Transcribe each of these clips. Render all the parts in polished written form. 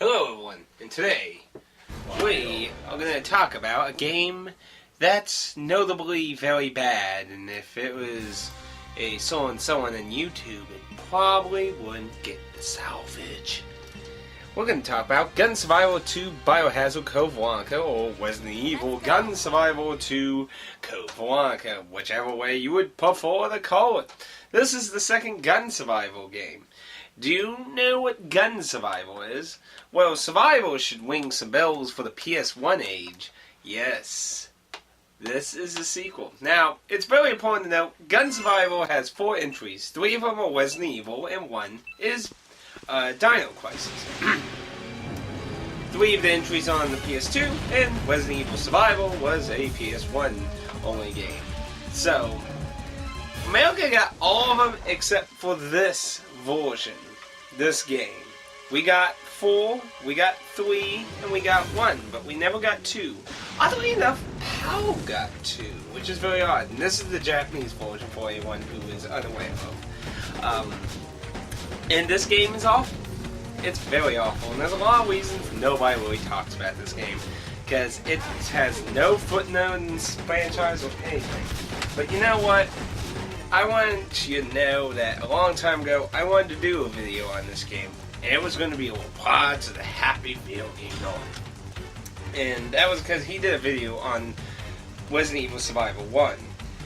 Hello everyone, and today we are going to talk about a game that's notably very bad, and if it was a so-and-so-and on YouTube, it probably wouldn't get the salvage. We're going to talk about Gun Survival 2 Biohazard Code Veronica, or Resident Evil Gun Survival 2 Code Veronica, whichever way you would prefer to call it. This is the second Gun Survival game. Do you know what Gun Survival is? Well, Survival should ring some bells for the PS1 age. Yes, this is a sequel. Now, it's very important to note, Gun Survival has 4 entries. 3 of them are Resident Evil, and 1 is Dino Crisis. 3 of the entries are on the PS2, and Resident Evil Survival was a PS1 only game. So, America got all of them except for this version, this game. We got 4, we got 3, and we got 1, but we never got 2. Oddly enough, PAL got 2, which is very odd. And this is the Japanese version for anyone who is unaware of. And this game is awful. It's very awful, and there's a lot of reasons nobody really talks about this game, because it has no footnote in this franchise or anything. But you know what? I want you to know that a long time ago, I wanted to do a video on this game, and it was going to be Pods of the Happy Meal Game on. And that was because he did a video on Resident Evil Survival 1.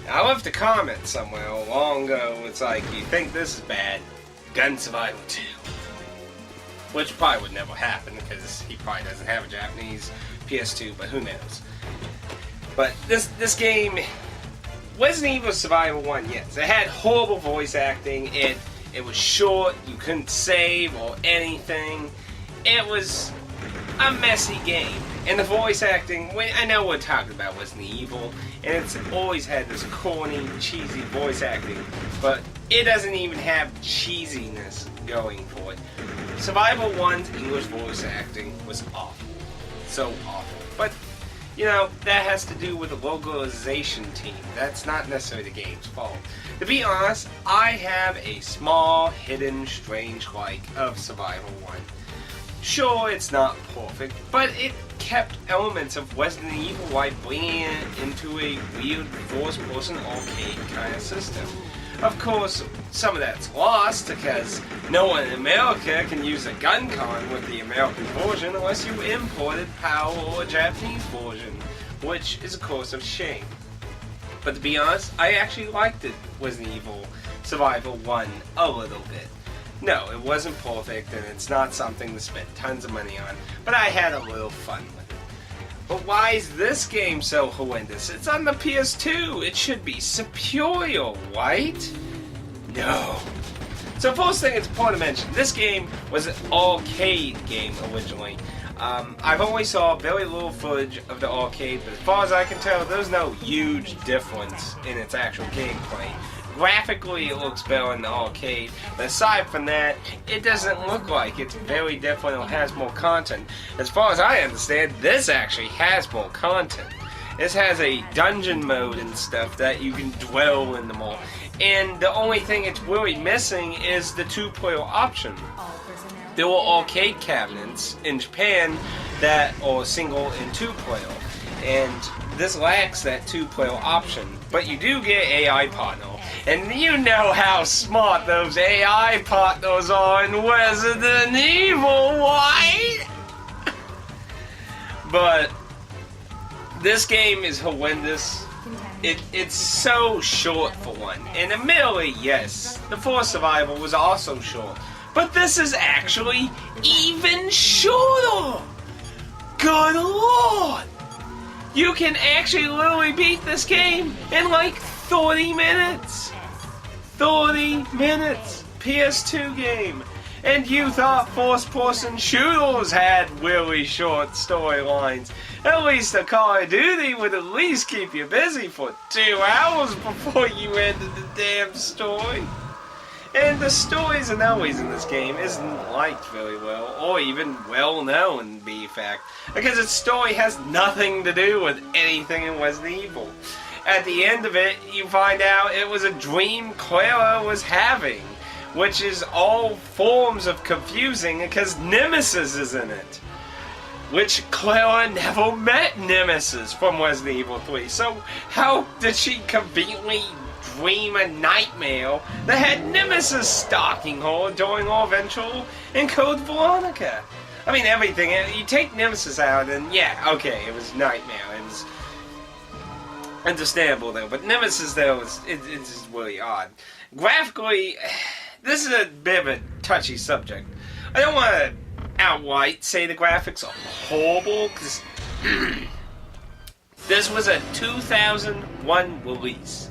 Now, I left a comment somewhere long ago, it's like, you think this is bad? Gun Survival 2. Which probably would never happen, because he probably doesn't have a Japanese PS2, but who knows. But this game, Resident Evil Survival 1, yes, it had horrible voice acting, it was short, you couldn't save or anything. It was a messy game. And the voice acting, I know we're talking about Resident Evil, and it's always had this corny, cheesy voice acting, but it doesn't even have cheesiness going for it. Survival 1's English voice acting was awful. So awful. But, you know, that has to do with the localization team. That's not necessarily the game's fault. To be honest, I have a small, hidden, strange like of Survival 1. Sure, it's not perfect, but it kept elements of Resident Evil while bringing it into a weird first-person arcade kind of system. Of course, some of that's lost because no one in America can use a gun con with the American version unless you imported PAL or a Japanese version, which is of course a shame. But to be honest, I actually liked it, Resident Evil Survival 1 a little bit. No, it wasn't perfect and it's not something to spend tons of money on, but I had a little fun with it. But why is this game so horrendous? It's on the PS2. It should be superior, right? No. So first thing it's important to mention, this game was an arcade game originally. I've only saw very little footage of the arcade, but as far as I can tell, there's no huge difference in its actual gameplay. Graphically, it looks better in the arcade, but aside from that, it doesn't look like it's very different or has more content. As far as I understand, this actually has more content. This has a dungeon mode and stuff that you can dwell in the more. And the only thing it's really missing is the 2-player option. There were arcade cabinets in Japan that are single and 2-player, and this lacks that 2-player option. But you do get AI partner, and you know how smart those AI partners are in Resident Evil, right? But this game is horrendous. It's so short for one. And admittedly, yes, the first Survival was also short. But this is actually even shorter! Good lord! You can actually literally beat this game in like 30 minutes! 30 minutes! PS2 game! And you thought first-person shooters had really short storylines. At least a Call of Duty would at least keep you busy for 2 hours before you ended the damn story. And the stories and always in this game isn't liked very well, or even well known, to be fact, because its story has nothing to do with anything in Resident Evil. At the end of it, you find out it was a dream Clara was having, which is all forms of confusing because Nemesis is in it. Which Clara never met Nemesis from Resident Evil 3. So how did she conveniently dream a nightmare that had Nemesis stalking her during her adventure in Code Veronica? I mean, everything. You take Nemesis out and yeah, okay, it was Nightmare. It was understandable though, but Nemesis though, it's just really odd. Graphically, this is a bit of a touchy subject. I don't want to outright say the graphics are horrible, because this was a 2001 release.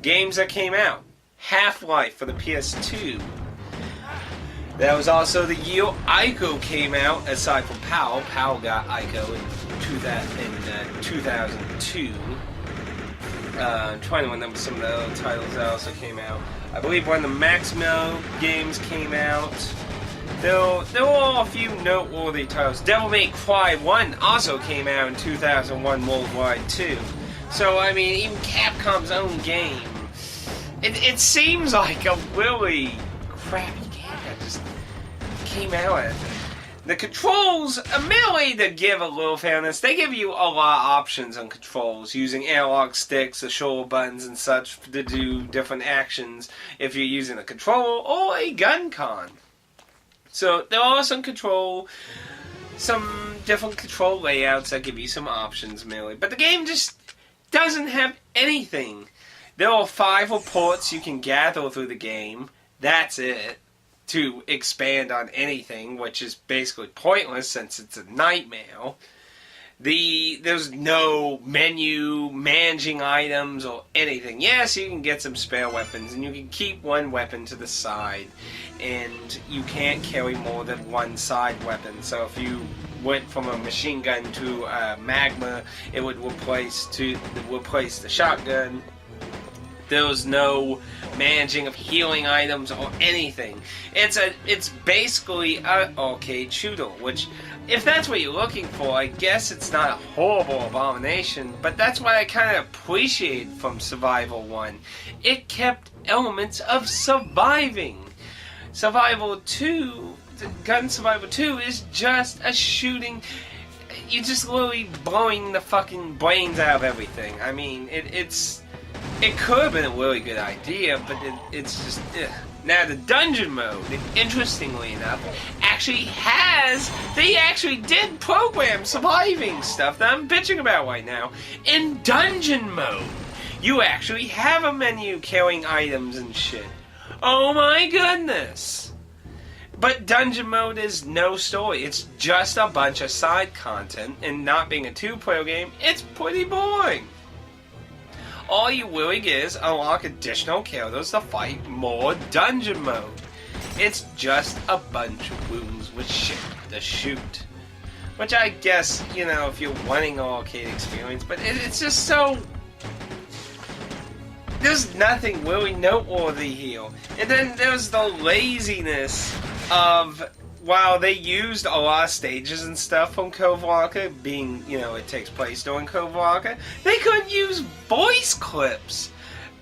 Games that came out: Half-Life for the PS2. That was also the year Ico came out, aside from PAL. PAL got Ico in 2002. I'm trying to remember some of the other titles that also came out. I believe one of the Maximo games came out. There were a few noteworthy titles. Devil May Cry 1 also came out in 2001 worldwide too. So, I mean, even Capcom's own game. It seems like a really crappy game that just came out. The controls, admittedly, to give a little fairness, they give you a lot of options on controls, using analog sticks, the shoulder buttons, and such to do different actions if you're using a controller or a gun con. So there are some different control layouts that give you some options, merely. But the game just doesn't have anything. There are 5 reports you can gather through the game. That's it. To expand on anything, which is basically pointless since it's a nightmare. There's no menu, managing items, or anything. Yes, you can get some spare weapons, and you can keep one weapon to the side, and you can't carry more than one side weapon. So if you went from a machine gun to a magma, it would replace the shotgun. There was no managing of healing items or anything. It's basically an arcade shooter, which, if that's what you're looking for, I guess it's not a horrible abomination, but that's what I kind of appreciate from Survival 1. It kept elements of surviving. Survival 2, Gun Survival 2 is just a shooting. You're just literally blowing the fucking brains out of everything. I mean, it could have been a really good idea, but it's just... Ugh. Now, the dungeon mode, interestingly enough, they actually did program surviving stuff that I'm bitching about right now. In dungeon mode, you actually have a menu carrying items and shit. Oh my goodness! But dungeon mode is no story. It's just a bunch of side content, and not being a 2-player game, it's pretty boring. All you really get is unlock additional characters to fight more dungeon mode. It's just a bunch of rooms with shit to shoot. Which I guess, you know, if you're wanting an arcade experience, but it's just so... There's nothing really noteworthy here. And then there's the laziness of... While they used a lot of stages and stuff from Code Veronica, being, you know, it takes place during Code Veronica, they couldn't use voice clips.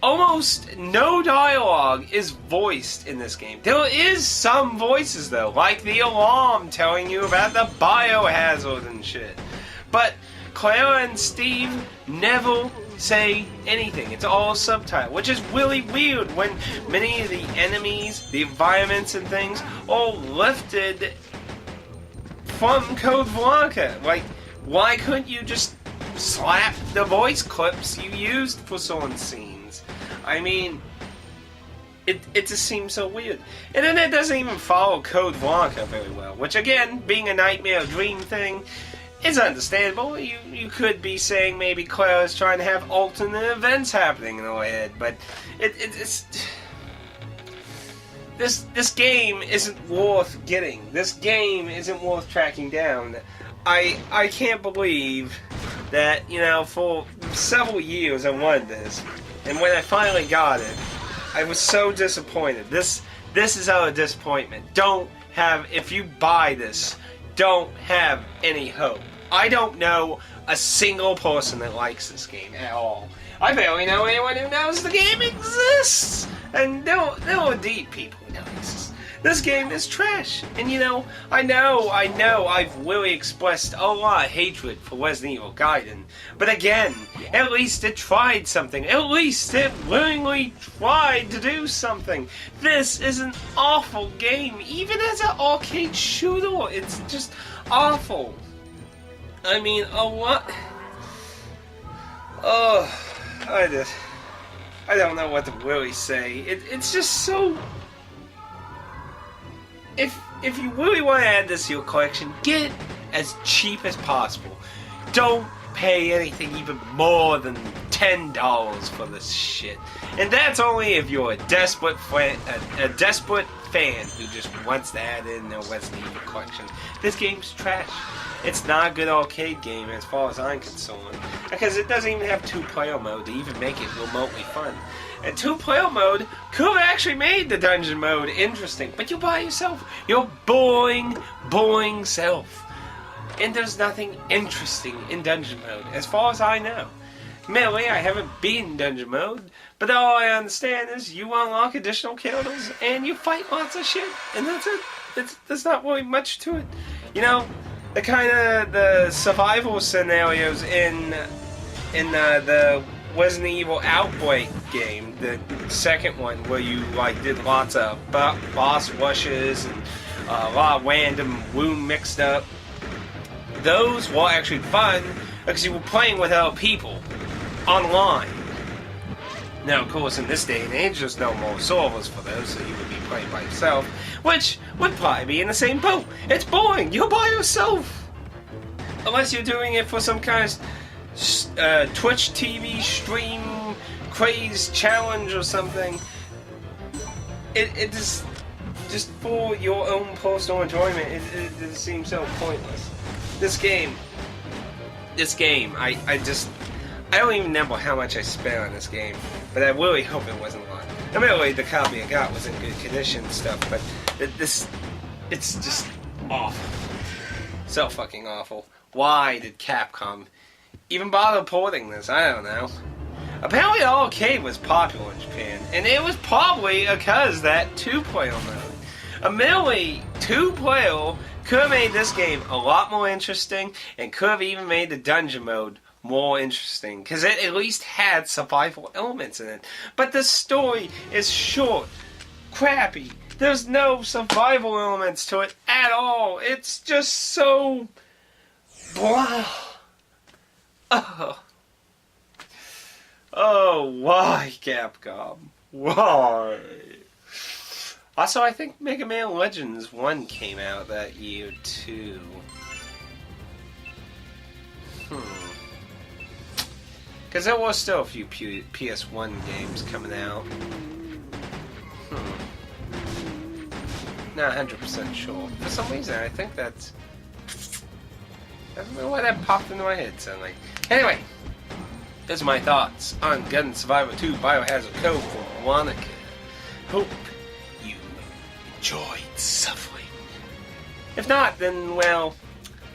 Almost no dialogue is voiced in this game. There is some voices, though, like the alarm telling you about the biohazard and shit. But Clara and Steve never say anything. It's all subtitled, which is really weird when many of the enemies, the environments and things are lifted from Code Veronica. Like, why couldn't you just slap the voice clips you used for certain scenes? I mean, it just seems so weird. And then it doesn't even follow Code Veronica very well, which again, being a nightmare dream thing, it's understandable. You could be saying maybe Clara's trying to have alternate events happening in her head, but it's this game isn't worth getting. This game isn't worth tracking down. I can't believe that, you know, for several years I wanted this, and when I finally got it, I was so disappointed. This is our disappointment. If you buy this, don't have any hope. I don't know a single person that likes this game at all. I barely know anyone who knows the game exists. And there are indeed people This game is trash. And you know, I know, I've really expressed a lot of hatred for Resident Evil Gaiden. But again, at least it tried something. At least it willingly tried to do something. This is an awful game. Even as an arcade shooter, it's just awful. I mean, a lot... Oh, I don't know what to really say. It's just so... If you really want to add this to your collection, get it as cheap as possible. Don't pay anything even more than $10 for this shit. And that's only if you're a desperate fan who just wants to add in their Resident Evil collection. This game's trash. It's not a good arcade game as far as I'm concerned, because it doesn't even have two-player mode to even make it remotely fun. And two-player mode could have actually made the dungeon mode interesting, but you're by yourself. You're boring self. And there's nothing interesting in dungeon mode, as far as I know. Admittedly, I haven't beaten dungeon mode, but all I understand is you unlock additional characters and you fight lots of shit, and that's it. There's not really much to it. You know, the kind of the survival scenarios in the Resident Evil Outbreak game, the second one, where you like did lots of boss rushes and a lot of random wound mixed up. Those were actually fun because you were playing with other people online. Now, of course, in this day and age, there's no more servers for those, so you would be playing by yourself, which would probably be in the same boat. It's boring. You're by yourself. Unless you're doing it for some kind of Twitch TV stream craze challenge or something. It just for your own personal enjoyment, it seems so pointless. This game, I don't even remember how much I spent on this game, but I really hope it wasn't a lot. I mean, really, the copy I got was in good condition and stuff, but it's just awful. So fucking awful. Why did Capcom even bother porting this? I don't know. Apparently the arcade was popular in Japan, and it was probably because that two-player mode. Admittedly, two-player could have made this game a lot more interesting, and could have even made the dungeon mode more interesting, because it at least had survival elements in it. But the story is short, crappy. There's no survival elements to it at all. It's just so blah. Oh, why, Capcom? Why? Also, I think Mega Man Legends 1 came out that year, too. Because there was still a few PS1 games coming out. Not 100% sure. For some reason, I think that's... I don't know why that popped into my head suddenly. Anyway, those are my thoughts on Gun Survivor 2 Biohazard Code for Veronica. Hope you enjoyed suffering. If not, then, well,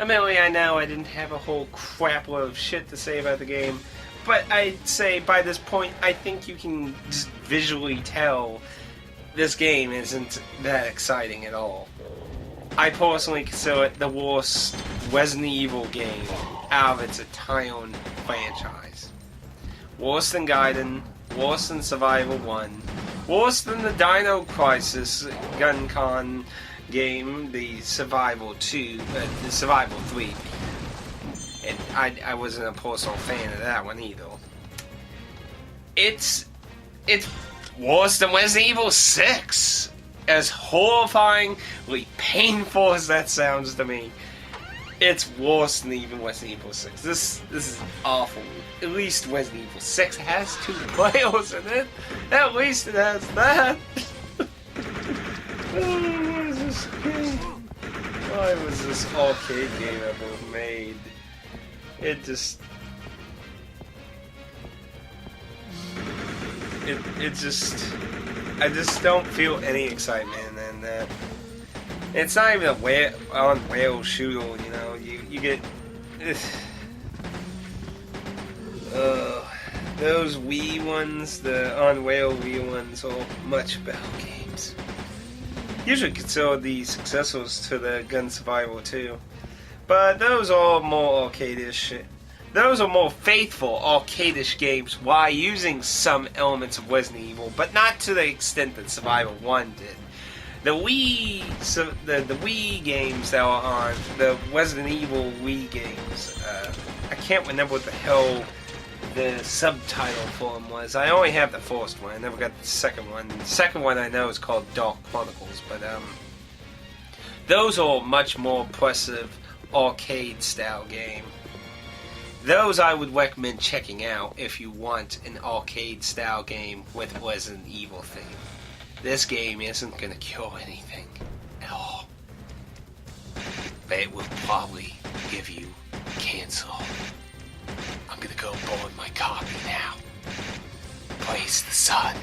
admittedly, I know I didn't have a whole crap load of shit to say about the game, but I'd say by this point, I think you can just visually tell this game isn't that exciting at all. I personally consider it the worst Resident Evil game out of its entire franchise. Worse than Gaiden, worse than Survival 1, worse than the Dino Crisis Gun-Con game, the Survival 3. And I wasn't a personal fan of that one either. It's worse than Resident Evil 6. As horrifyingly painful as that sounds to me, it's worse than even Resident Evil 6. This is awful. At least Resident Evil 6 has 2 players in it. At least it has that. What is this game? Why was this arcade game ever made? It just... I just don't feel any excitement in that. It's not even a on-rail shooter, you know. You get... those Wii ones, the on-rail Wii ones, are much better games. usually consider the successors to the Gun Survival 2. But those are more arcade-ish. Those are more faithful arcade-ish games while using some elements of Resident Evil, but not to the extent that Survival 1 did. The Wii games that were on, the Resident Evil Wii games, I can't remember what the hell the subtitle for them was. I only have the first one. I never got the second one. The second one I know is called Dark Chronicles, but those are much more impressive arcade-style game. Those I would recommend checking out if you want an arcade-style game with Resident Evil theme. This game isn't gonna cure anything at all, but it will probably give you cancer. I'm gonna go burn my copy now. Praise the sun.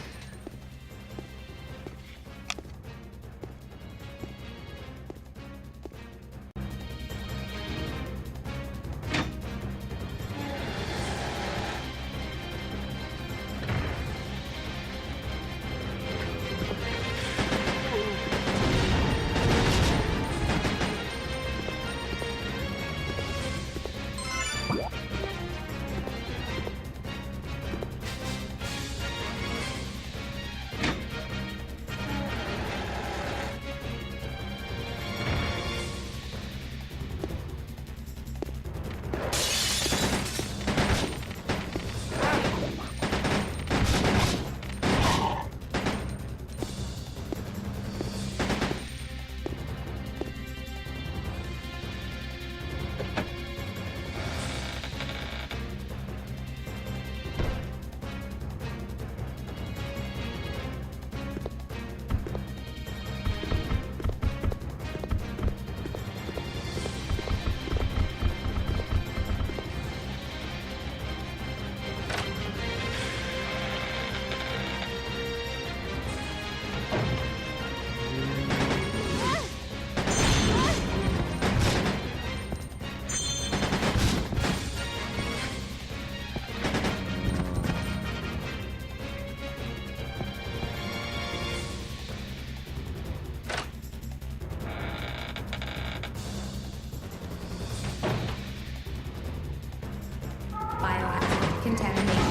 Contamination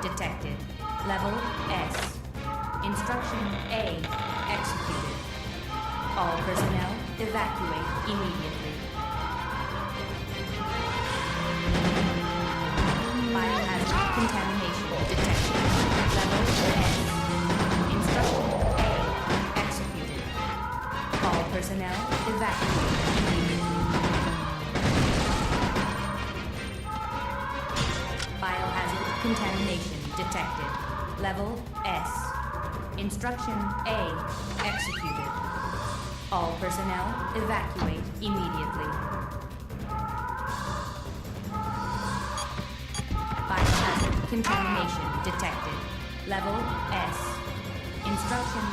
detected. Level S. Instruction A. Execute. All personnel evacuate immediately. Biohazard contamination detected. Level S. Instruction A. Executed. All personnel evacuate immediately. Biohazard contamination detected. Level S. Instruction A. Executed. All personnel evacuate immediately. Biohazard contamination detected. Level S. Instruction A. Executed. All personnel evacuate immediately. Biohazard contamination detected. Level S. Instruction